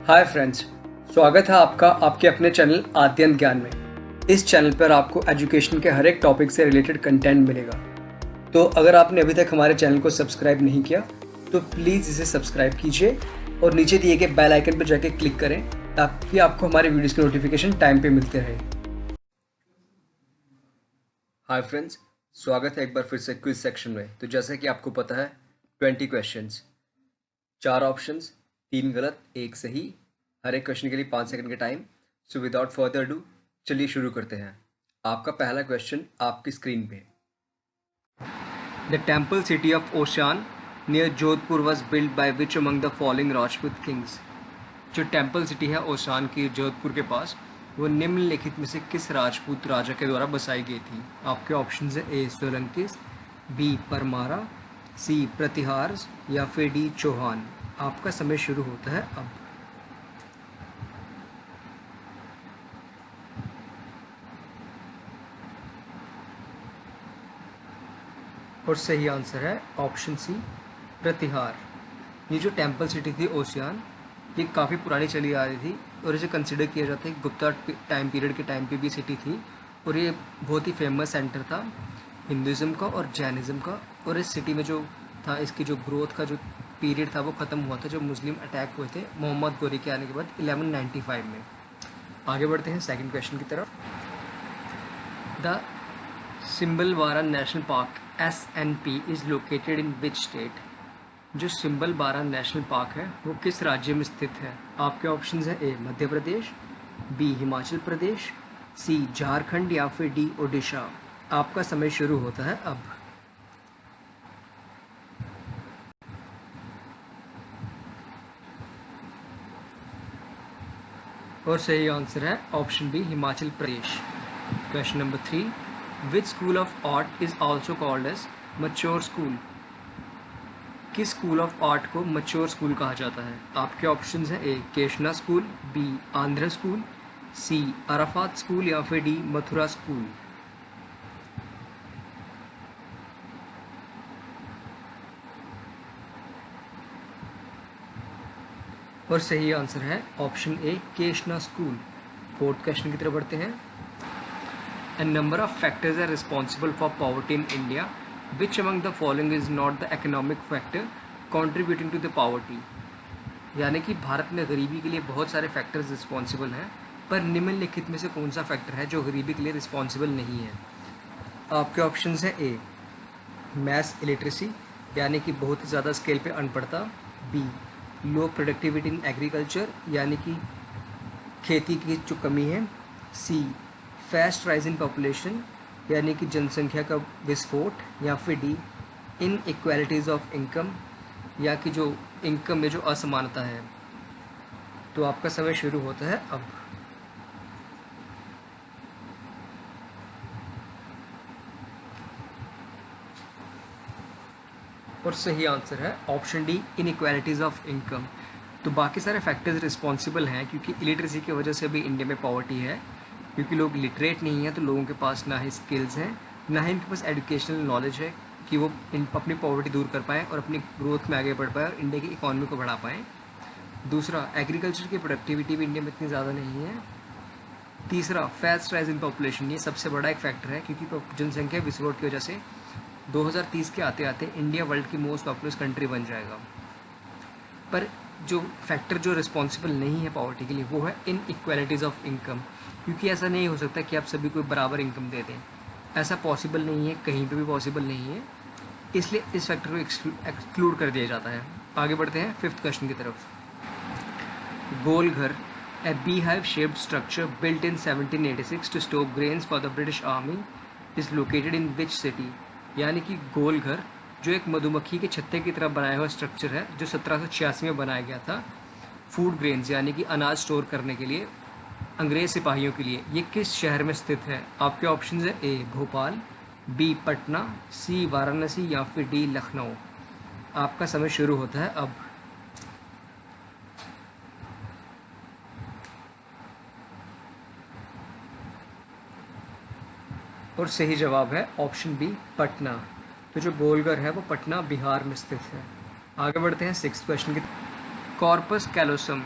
Hi friends, स्वागत है आपका आपके अपने चैनल आद्यंत ज्ञान में। इस चैनल पर आपको एजुकेशन के हर एक टॉपिक से रिलेटेड कंटेंट मिलेगा। तो अगर आपने अभी तक हमारे चैनल को सब्सक्राइब नहीं किया तो प्लीज़ इसे सब्सक्राइब कीजिए और नीचे दिए गए बेल आइकन पर जाके क्लिक करें ताकि आपको हमारे वीडियोस की नोटिफिकेशन टाइम पे मिलते रहे। हाय फ्रेंड्स, स्वागत है एक बार फिर से क्विज सेक्शन में। तो जैसे कि आपको पता है 20 क्वेश्चंस, 4 ऑप्शंस, 3 गलत 1 सही, हर एक क्वेश्चन के लिए 5 सेकंड का time. So without further do चलिए शुरू करते हैं। आपका पहला क्वेश्चन आपकी स्क्रीन पे। The temple city of Osian near Jodhpur was build by which among the following Rajput kings. जो टेम्पल सिटी है ओशान की जोधपुर के पास, वो निम्नलिखित में से किस राजपूत राजा के द्वारा बसाई गई थी। आपके ऑप्शन है ए सोलंकिस, बी परमारा, सी प्रतिहार या फिर डी चौहान। आपका समय शुरू होता है अब। और सही आंसर है ऑप्शन सी प्रतिहार। ये जो टेम्पल सिटी थी ओशियान, ये काफ़ी पुरानी चली आ रही थी और इसे कंसिडर किया जाता है गुप्ता टाइम पीरियड के टाइम पे भी सिटी थी और ये बहुत ही फेमस सेंटर था हिंदुज़म का और जैनिज़्म का। और इस सिटी में जो था, इसकी जो ग्रोथ का जो पीरियड था वो ख़त्म हुआ था जब मुस्लिम अटैक हुए थे मोहम्मद गोरी के आने के बाद 1195 में। आगे बढ़ते हैं सेकंड क्वेश्चन की तरफ। The Simbalbara national park SNP is located in which state. जो सिम्बलवारा नेशनल पार्क है वो किस राज्य में स्थित है। आपके ऑप्शंस हैं ए मध्य प्रदेश, बी हिमाचल प्रदेश, सी झारखंड या फिर डी ओडिशा। आपका समय शुरू होता है अब। और सही आंसर है option B Himachal Pradesh. Question number 3, which school of art is also called as mature school. किस स्कूल ऑफ आर्ट को मैच्योर स्कूल कहा जाता है। आपके ऑप्शंस हैं A Keshna school, B Andhra school, C Arafat school या फिर डी मथुरा स्कूल। और सही आंसर है option A Keshna school. Fourth question की तरफ बढ़ते हैं। A number of factors are responsible for poverty in India. Which among the following is not the economic factor contributing to the poverty? यानी कि भारत में गरीबी के लिए बहुत सारे फैक्टर्स रिस्पॉन्सिबल हैं, पर निम्नलिखित में से कौन सा फैक्टर है जो गरीबी के लिए रिस्पॉन्सिबल नहीं है। आपके ऑप्शंस हैं ए मैस इलिटरेसी यानी कि बहुत ही ज़्यादा स्केल पे अनपढ़ता, B low productivity in agriculture यानी कि खेती की जो कमी है, C fast rise in population यानी कि जनसंख्या का विस्फोट, या फिर D inequalities of income या कि जो इनकम में जो असमानता है। तो आपका समय शुरू होता है अब। और सही आंसर है option D inequalities of income. तो बाकी सारे फैक्टर्स रिस्पॉन्सिबल हैं क्योंकि इलिटरेसी की वजह से भी इंडिया में पॉवर्टी है, क्योंकि लोग लिटरेट नहीं हैं तो लोगों के पास ना ही स्किल्स हैं ना ही इनके पास एजुकेशनल नॉलेज है कि वो अपनी पॉवर्टी दूर कर पाएँ और अपनी ग्रोथ में आगे बढ़ पाएँ और इंडिया की इकॉनमी को बढ़ा पाएँ। दूसरा, एग्रीकल्चर की प्रोडक्टिविटी भी इंडिया में इतनी ज़्यादा नहीं है। तीसरा, फास्ट राइज इन पॉपुलेशन, ये सबसे बड़ा एक फैक्टर है क्योंकि जनसंख्या विस्फोट की वजह से 2030 के आते आते इंडिया वर्ल्ड की मोस्ट पॉपुलस कंट्री बन जाएगा। पर जो फैक्टर जो रिस्पॉन्सिबल नहीं है पॉवर्टी के लिए वो है इन इक्वालिटीज़ ऑफ इनकम, क्योंकि ऐसा नहीं हो सकता कि आप सभी को बराबर इनकम दे दें। ऐसा पॉसिबल नहीं है, कहीं पे भी पॉसिबल नहीं है, इसलिए इस फैक्टर को एक्सक्लूड कर दिया जाता है। आगे बढ़ते हैं फिफ्थ क्वेश्चन की तरफ। Gol Ghar, a bee hive shaped structure built in 1786 to store grains for the British army is located in which city. यानी कि गोल घर जो एक मधुमक्खी के छत्ते की तरह बनाया हुआ स्ट्रक्चर है जो 1786 में बनाया गया था फूड ग्रेन्स यानी कि अनाज स्टोर करने के लिए अंग्रेज सिपाहियों के लिए, ये किस शहर में स्थित है। आपके ऑप्शन है ए भोपाल, बी पटना, सी वाराणसी या फिर डी लखनऊ। आपका समय शुरू होता है अब। और सही जवाब है ऑप्शन बी पटना। तो जो गोलघर है वो पटना बिहार में स्थित है। आगे बढ़ते हैं सिक्स्थ क्वेश्चन की। Corpus callosum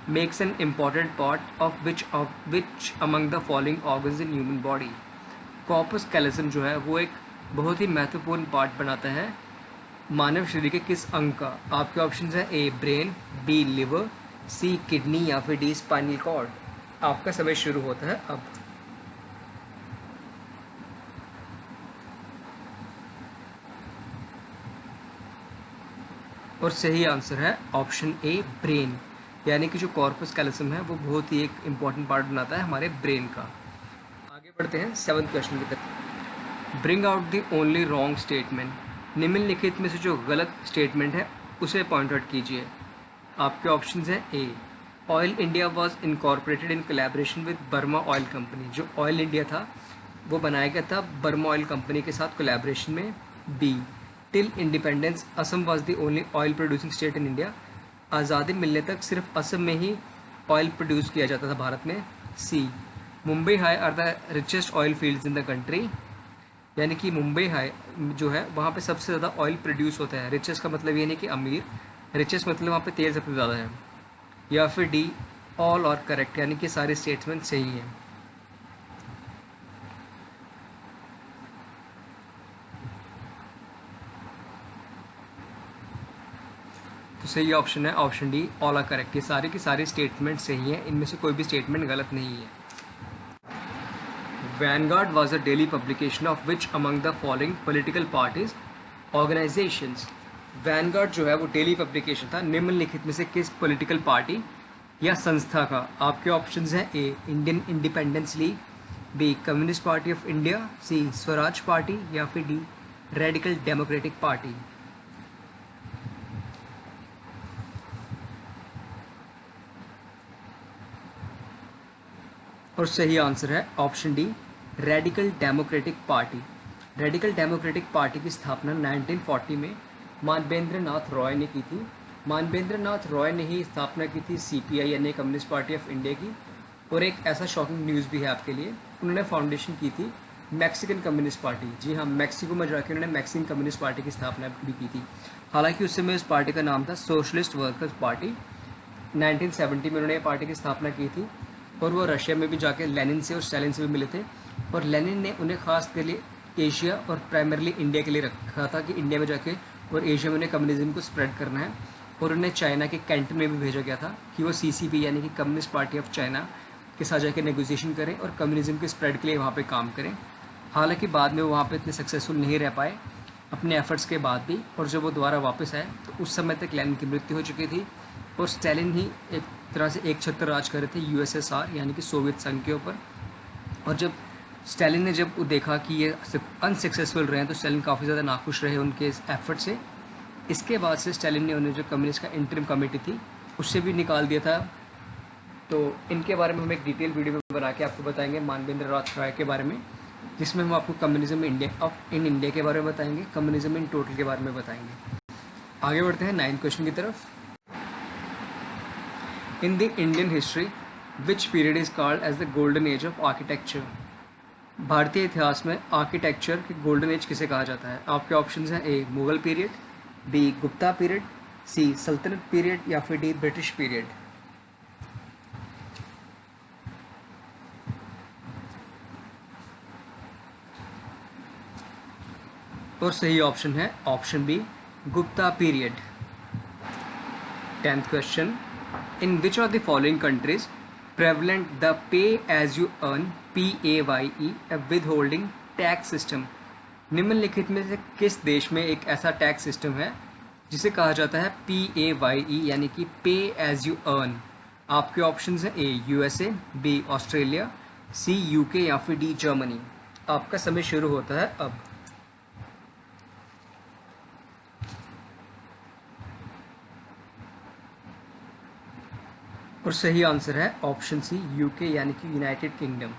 makes an important part of which among the following organs in human body. Corpus callosum जो है वो एक बहुत ही महत्वपूर्ण पार्ट बनाता है मानव शरीर के किस अंग का। आपके ऑप्शंस हैं A brain, B liver, C kidney या फिर डी स्पाइनल कॉर्ड। आपका समय शुरू होता है अब। और सही आंसर है ऑप्शन ए ब्रेन, यानी कि जो कॉर्पस कैलोसम है वो बहुत ही एक इम्पॉर्टेंट पार्ट बनाता है हमारे ब्रेन का। आगे बढ़ते हैं 7th क्वेश्चन की तरफ। Bring out the only wrong statement. निम्नलिखित में से जो गलत स्टेटमेंट है उसे पॉइंट आउट कीजिए। आपके ऑप्शंस हैं A Oil India was incorporated in collaboration with Burma Oil Company. जो ऑयल इंडिया था वो बनाया गया था बर्मा ऑयल कंपनी के साथ कोलैबोरेशन में। Be till independence Assam was the only oil producing state in India. आज़ादी मिलने तक सिर्फ असम में ही ऑयल प्रोड्यूस किया जाता था भारत में। C Mumbai High are the richest oil fields in the country, यानी कि मुंबई हाई जो है वहाँ पे सबसे ज़्यादा ऑयल प्रोड्यूस होता है। रिचेस्ट का मतलब ये नहीं कि अमीर, रिचेस्ट मतलब वहाँ पे तेल सबसे ज़्यादा है। या फिर डी ऑल और करेक्ट, यानी कि सारे स्टेटमेंट सही हैं। तो सही ऑप्शन है option D all are correct. ये सारे के सारे स्टेटमेंट सही हैं, इनमें से कोई भी स्टेटमेंट गलत नहीं है। Vanguard was a daily publication of which among the following political parties organisations. Vanguard जो है वो डेली पब्लिकेशन था निम्नलिखित में से किस पॉलिटिकल पार्टी या संस्था का। आपके ऑप्शंस हैं A Indian Independence League, B Communist Party of India, C Swaraj Party या फिर डी रेडिकल डेमोक्रेटिक पार्टी। और सही आंसर है option D radical democratic party. Radical democratic party की स्थापना 1940 में मानवेंद्र नाथ रॉय ने की थी। मानवेंद्र नाथ रॉय ने ही स्थापना की थी सीपीआई यानी कम्युनिस्ट पार्टी ऑफ इंडिया की। और एक ऐसा शॉकिंग न्यूज़ भी है आपके लिए, उन्होंने फाउंडेशन की थी मैक्सिकन कम्युनिस्ट पार्टी। जी हाँ, मैक्सिको में जाकर उन्होंने मैक्सिकन कम्युनिस्ट पार्टी की स्थापना भी की थी। हालांकि उस समय उस पार्टी का नाम था सोशलिस्ट वर्कर्स पार्टी। 1970 में उन्होंने पार्टी की स्थापना की थी और वो रशिया में भी जाके लेनिन से और स्टालिन से भी मिले थे। और लेनिन ने उन्हें खास के लिए एशिया और प्राइमरली इंडिया के लिए रखा था कि इंडिया में जाके और एशिया में उन्हें कम्युनिज्म को स्प्रेड करना है। और उन्हें चाइना के कैंटन में भी भेजा गया था कि वो सीसीपी यानी कि कम्युनिस्ट पार्टी ऑफ चाइना के साथ जाकर नेगोशिएशन करें और कम्युनिज्म के स्प्रेड के लिए वहाँ पे काम करें। हालांकि बाद में वो वहाँ पे इतने सक्सेसफुल नहीं रह पाए अपने एफर्ट्स के बाद भी। और जब वो दोबारा वापस आए तो उस समय तक लेनिन की मृत्यु हो चुकी थी और स्टालिन ही एक तरह से एक छत्र राज कर रहे थे यूएसएसआर यानी कि सोवियत संघ के ऊपर। और जब स्टालिन ने जब देखा कि ये अनसक्सेसफुल रहे हैं तो स्टालिन काफ़ी ज़्यादा नाखुश रहे उनके इस एफर्ट से। इसके बाद से स्टालिन ने उन्हें जो कम्युनिस्ट का इंटरिम कमेटी थी उससे भी निकाल दिया था। तो इनके बारे में हम एक डिटेल वीडियो में बना के आपको बताएंगे मानवेंद्र नाथ रॉय के बारे में, जिसमें हम आपको कम्युनिज्म इन इंडिया के बारे में बताएंगे, कम्युनिज्म इन टोटल के बारे में बताएंगे। आगे बढ़ते हैं 9th क्वेश्चन की तरफ। In the Indian history which period is called as the golden age of architecture. भारतीय इतिहास में आर्किटेक्चर के गोल्डन एज किसे कहा जाता है। आपके ऑप्शंस हैं A Mughal period, B Gupta period, C Sultanat period या फिर डी ब्रिटिश पीरियड। और सही ऑप्शन है option B Gupta period. 10th question. In which of the following countries prevalent the pay as you earn PAYE a withholding tax system। निम्नलिखित में से किस देश में एक ऐसा टैक्स सिस्टम है जिसे कहा जाता है PAYE यानी कि पे एज यू अर्न। आपके ऑप्शंस हैं A USA, B Australia, C UK या फिर डी जर्मनी। आपका समय शुरू होता है अब। और सही आंसर है ऑप्शन सी यूके यानी कि यूनाइटेड किंगडम।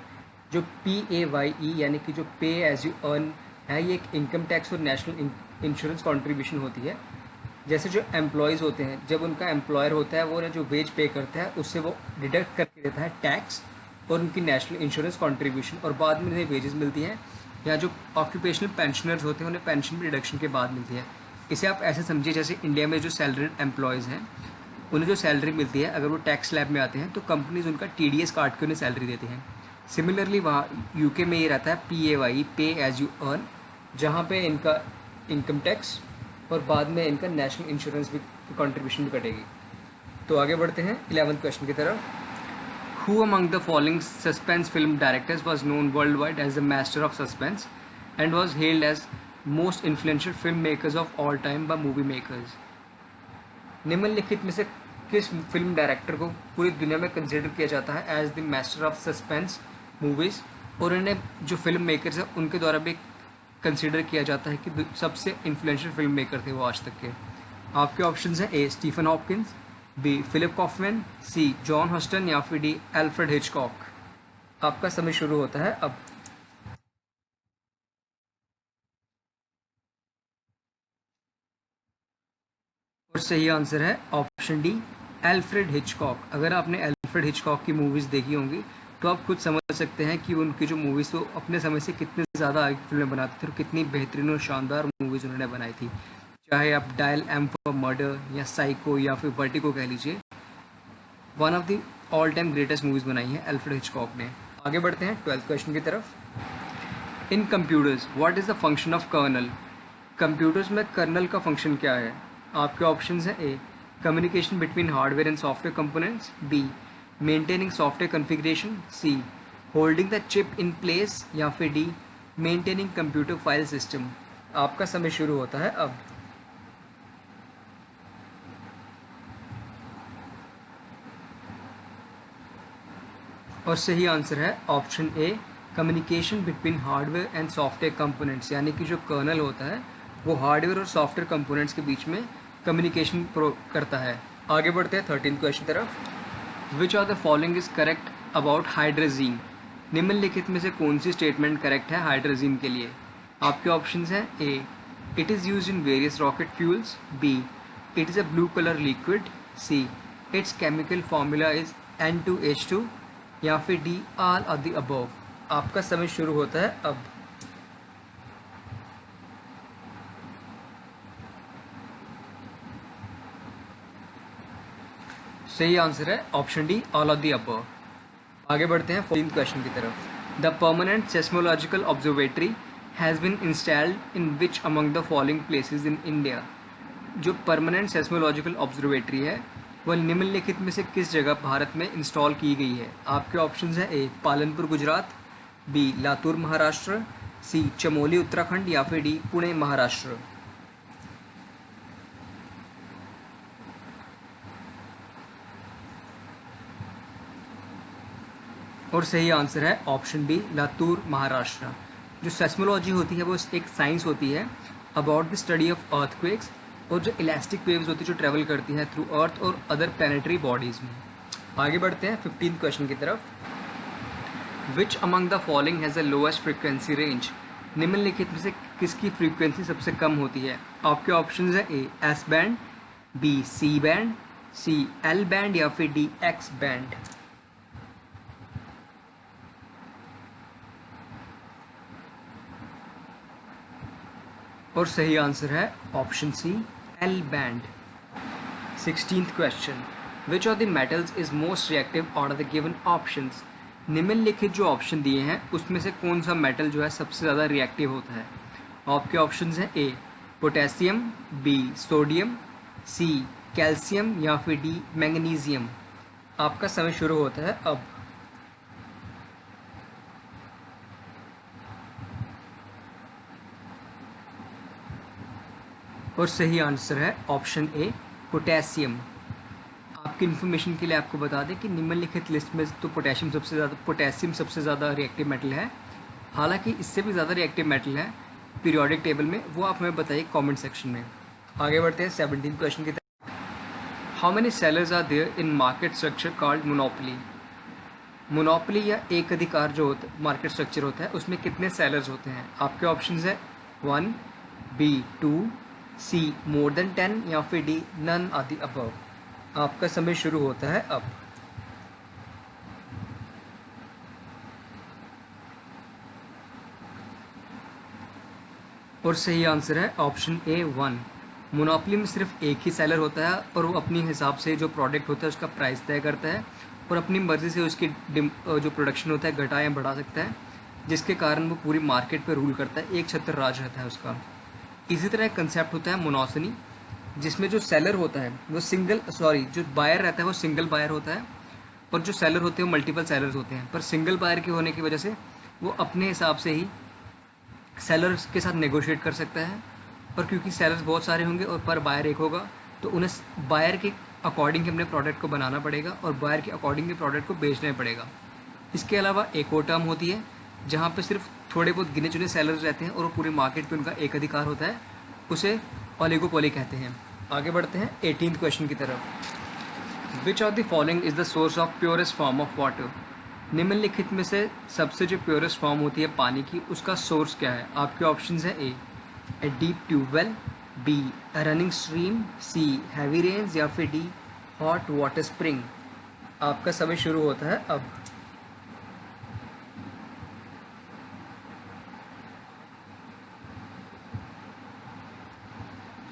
जो PAYE यानी कि जो पे एज यू अर्न है ये एक इनकम टैक्स और नेशनल इंश्योरेंस कंट्रीब्यूशन होती है। जैसे जो एम्प्लॉयज़ होते हैं जब उनका एम्प्लॉयर होता है वो जो वेज पे करता है उससे वो डिडक्ट करके देता है टैक्स और उनकी नेशनल इंश्योरेंस कंट्रीब्यूशन, और बाद में उन्हें वेजेस मिलती हैं। या जो ऑक्यूपेशनल पेंशनर्स होते हैं उन्हें पेंशन भी डिडक्शन के बाद मिलती है। इसे आप ऐसे समझिए जैसे इंडिया में जो सैलरीड एम्प्लॉयज़ हैं उन्हें जो सैलरी मिलती है, अगर वो टैक्स स्लैब में आते हैं तो कंपनीज उनका TDS काट के उन्हें सैलरी देती हैं। सिमिलरली वहाँ यूके में ये रहता है PAY, पे एज यू अर्न, जहाँ पे इनका इनकम टैक्स और बाद में इनका नेशनल इंश्योरेंस भी कंट्रीब्यूशन भी कटेगी। तो आगे बढ़ते हैं 11th क्वेश्चन की तरफ। Who among the following suspense film directors was known worldwide as the master of suspense and was hailed as most influential filmmakers of all time by movie makers? निम्नलिखित में से किस फिल्म डायरेक्टर को पूरी दुनिया में कंसिडर किया जाता है as the master of suspense movies, और इन्हें जो फिल्म मेकर्स हैं उनके द्वारा भी कंसिडर किया जाता है कि सबसे इन्फ्लुएंशियल फिल्म मेकर थे वो आज तक के? आपके ऑप्शंस हैं: A Stephen Hopkins, B Philip Kaufman, C John Huston या फिर डी एल्फ्रेड हिचकॉक। आपका समय शुरू होता है अब। और सही आंसर है ऑप्शन डी एल्फ्रेड हिचकॉक। अगर आपने एल्फ्रेड हिचकॉक की मूवीज़ देखी होंगी तो आप खुद समझ सकते हैं कि उनकी जो मूवीज़ वो अपने समय से कितने ज़्यादा आगे फिल्में बनाते थे और कितनी बेहतरीन और शानदार मूवीज़ उन्होंने बनाई थी। चाहे आप डायल एम फॉर मर्डर या साइको या फिर वर्टिगो कह लीजिए, one of the all time greatest movies बनाई है एल्फ्रेड हिचकॉक ने। आगे बढ़ते हैं 12th क्वेश्चन की तरफ। In computers what is the function of kernel? Computers में कर्नल का फंक्शन क्या है? आपके ऑप्शंस हैं: A communication between hardware and software components, B maintaining software configuration, C holding the chip in place या फिर D maintaining computer file system. आपका समय शुरू होता है अब। और सही आंसर है option A communication between hardware and software components, यानी कि जो कर्नल होता है वो हार्डवेयर और सॉफ्टवेयर कंपोनेंट्स के बीच में कम्युनिकेशन करता है। आगे बढ़ते हैं 13th क्वेश्चन तरफ। Which are the following is correct about hydrazine? निम्नलिखित में से कौन सी स्टेटमेंट करेक्ट है हाइड्रोजीन के लिए? आपके ऑप्शंस हैं: A it is use in various rocket fuels, B it is a blue colour liquid, C its chemical formula is N2H2 या फिर D all of the above. आपका समय शुरू होता है अब। सही आंसर है option D all of the above. आगे बढ़ते हैं 14th क्वेश्चन की तरफ। The permanent seismological observatory has been installed in which among the following places in India? जो परमानेंट सेस्मोलॉजिकल ऑब्जर्वेटरी है वह निम्नलिखित में से किस जगह भारत में इंस्टॉल की गई है? आपके ऑप्शंस हैं: ए पालनपुर गुजरात, बी लातूर महाराष्ट्र, सी चमोली उत्तराखंड या फिर डी पुणे महाराष्ट्र। और सही आंसर है ऑप्शन बी लातूर महाराष्ट्र। जो सेस्मोलॉजी होती है वो एक साइंस होती है about the study of earthquakes और जो इलास्टिक वेव्स होती है जो ट्रेवल करती हैं थ्रू अर्थ और अदर प्लानिटरी बॉडीज़ में। आगे बढ़ते हैं 15th क्वेश्चन की तरफ। विच among the following has the lowest frequency range? निम्नलिखित में से किसकी फ्रीक्वेंसी सबसे कम होती है? आपके ऑप्शंस हैं: A S band, B C band, C L band या फिर डी एक्स बैंड। और सही आंसर है option C L band. 16th question. Which of the metals is most reactive out of the given options? निम्नलिखित जो option दिए हैं उसमें से कौन सा मेटल जो है सबसे ज़्यादा रिएक्टिव होता है? आपके ऑप्शंस हैं: A potassium, B sodium, C calcium या फिर डी मैग्नीशियम। आपका समय शुरू होता है अब। और सही आंसर है ऑप्शन ए पोटेशियम। आपकी इन्फॉर्मेशन के लिए आपको बता दें कि निम्नलिखित लिस्ट में तो पोटेशियम सबसे ज़्यादा रिएक्टिव मेटल है। हालांकि इससे भी ज़्यादा रिएक्टिव मेटल है पीरियोडिक टेबल में, वो आप हमें बताइए कमेंट सेक्शन में। आगे बढ़ते हैं 17th क्वेश्चन की तरफ। How many sellers are there in market structure called monopoly? Monopoly या एक अधिकार जो होता है मार्केट स्ट्रक्चर होता है उसमें कितने सेलर्स होते हैं? आपके ऑप्शंस है 1, बी 2, सी मोर देन 10 या फिर D none of the above. आपका समय शुरू होता है अब। और सही आंसर है ऑप्शन ए 1। मोनोपोली में सिर्फ एक ही सेलर होता है और वो अपनी हिसाब से जो प्रोडक्ट होता है उसका प्राइस तय करता है और अपनी मर्ज़ी से उसकी जो प्रोडक्शन होता है घटा या बढ़ा सकता है, जिसके कारण वो पूरी मार्केट पे रूल करता है, एक छत्र राज रहता है उसका। इसी तरह एक कंसेप्ट होता है मोनोसनी, जिसमें जो सेलर होता है वो जो बायर रहता है वो सिंगल बायर होता है और जो सेलर होते हैं वो मल्टीपल सेलर्स होते हैं। पर सिंगल बायर के होने की वजह से वो अपने हिसाब से ही सेलर्स के साथ नेगोशिएट कर सकता है, और क्योंकि सेलर्स बहुत सारे होंगे और पर बायर एक होगा तो उन्हें बायर के अकॉर्डिंग अपने प्रोडक्ट को बनाना पड़ेगा और बायर के अकॉर्डिंग के प्रोडक्ट को बेचना पड़ेगा। इसके अलावा एक और टर्म होती है जहाँ पे सिर्फ थोड़े बहुत गिने चुने सेलर्स रहते हैं और वो पूरी मार्केट पे उनका एक अधिकार होता है, उसे ओलिगोपोली कहते हैं। आगे बढ़ते हैं 18th क्वेश्चन की तरफ। विच of the following is the source of purest form of water? निम्नलिखित में से सबसे जो प्योरेस्ट फॉर्म होती है पानी की, उसका सोर्स क्या है? आपके ऑप्शंस हैं A deep tube well, B running stream, C heavy rains या फिर डी हॉट वाटर स्प्रिंग। आपका समय शुरू होता है अब।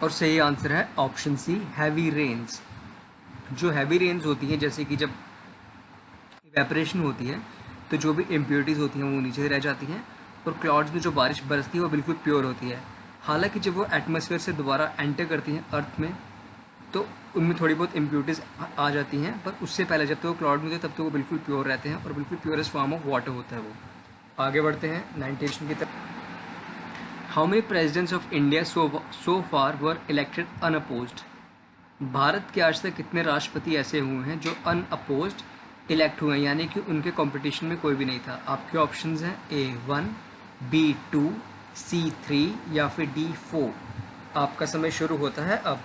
और सही आंसर है ऑप्शन सी हैवी रेन्स। जो हैवी रेन्स होती हैं, जैसे कि जब इवेपरेशन होती है तो जो भी इम्प्योरिटीज़ होती हैं वो नीचे रह जाती हैं और क्लाउड्स में जो बारिश बरसती है वो बिल्कुल प्योर होती है। हालांकि जब वो एटमॉस्फेयर से दोबारा एंटर करती हैं अर्थ में तो उनमें थोड़ी बहुत इम्प्योरिटीज़ आ जाती हैं, पर उससे पहले जब तक वो क्लाउड में होते हैं तब तक वो बिल्कुल प्योर रहते हैं और बिल्कुल प्योरेस्ट फॉर्म ऑफ वाटर होता है वो। आगे बढ़ते हैं 19 की तरफ। How many presidents of India so far were elected unopposed? Bharat के आज तक कितने राष्ट्रपति ऐसे हुए हैं जो अनअपोज्ड इलेक्ट हुए हैं, यानी कि उनके कंपटीशन में कोई भी नहीं था? आपके ऑप्शंस हैं A1, B2, C3 या फिर D4। आपका समय शुरू होता है अब।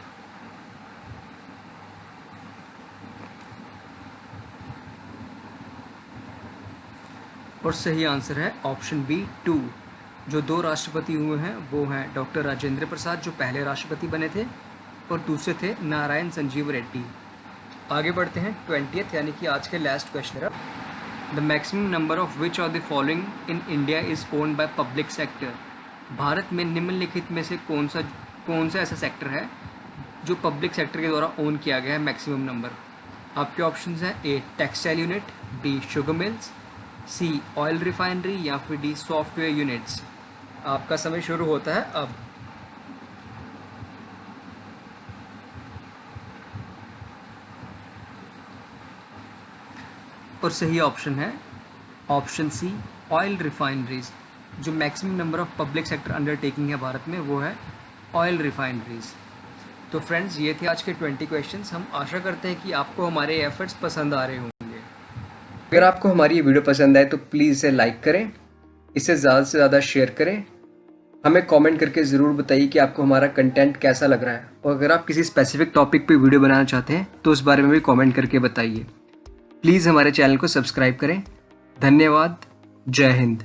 और सही आंसर है ऑप्शन B2। जो 2 राष्ट्रपति हुए हैं वो हैं डॉक्टर राजेंद्र प्रसाद, जो पहले राष्ट्रपति बने थे, और दूसरे थे नारायण संजीव रेड्डी। आगे बढ़ते हैं 20th यानी कि आज के last question. The maximum number of which of the following in India is owned by public sector? Bharat में निम्नलिखित में से कौन सा ऐसा सेक्टर है जो पब्लिक सेक्टर के द्वारा ओन किया गया है मैक्सिमम नंबर? आपके ऑप्शंस हैं A textile unit, B sugar mills, C oil refinery या फिर डी सॉफ्टवेयर यूनिट्स। आपका समय शुरू होता है अब। और सही ऑप्शन है ऑप्शन सी ऑयल रिफाइनरीज। जो maximum number of public sector undertaking है भारत में वो है ऑयल रिफाइनरीज। तो फ्रेंड्स, ये थे आज के 20 क्वेश्चंस। हम आशा करते हैं कि आपको हमारे एफर्ट्स पसंद आ रहे होंगे। अगर आपको हमारी ये वीडियो पसंद आए तो प्लीज़ इसे लाइक करें, इसे ज़्यादा से ज़्यादा शेयर करें, हमें कमेंट करके ज़रूर बताइए कि आपको हमारा कंटेंट कैसा लग रहा है, और अगर आप किसी स्पेसिफिक टॉपिक पे वीडियो बनाना चाहते हैं तो उस बारे में भी कमेंट करके बताइए। प्लीज़ हमारे चैनल को सब्सक्राइब करें। धन्यवाद। जय हिंद।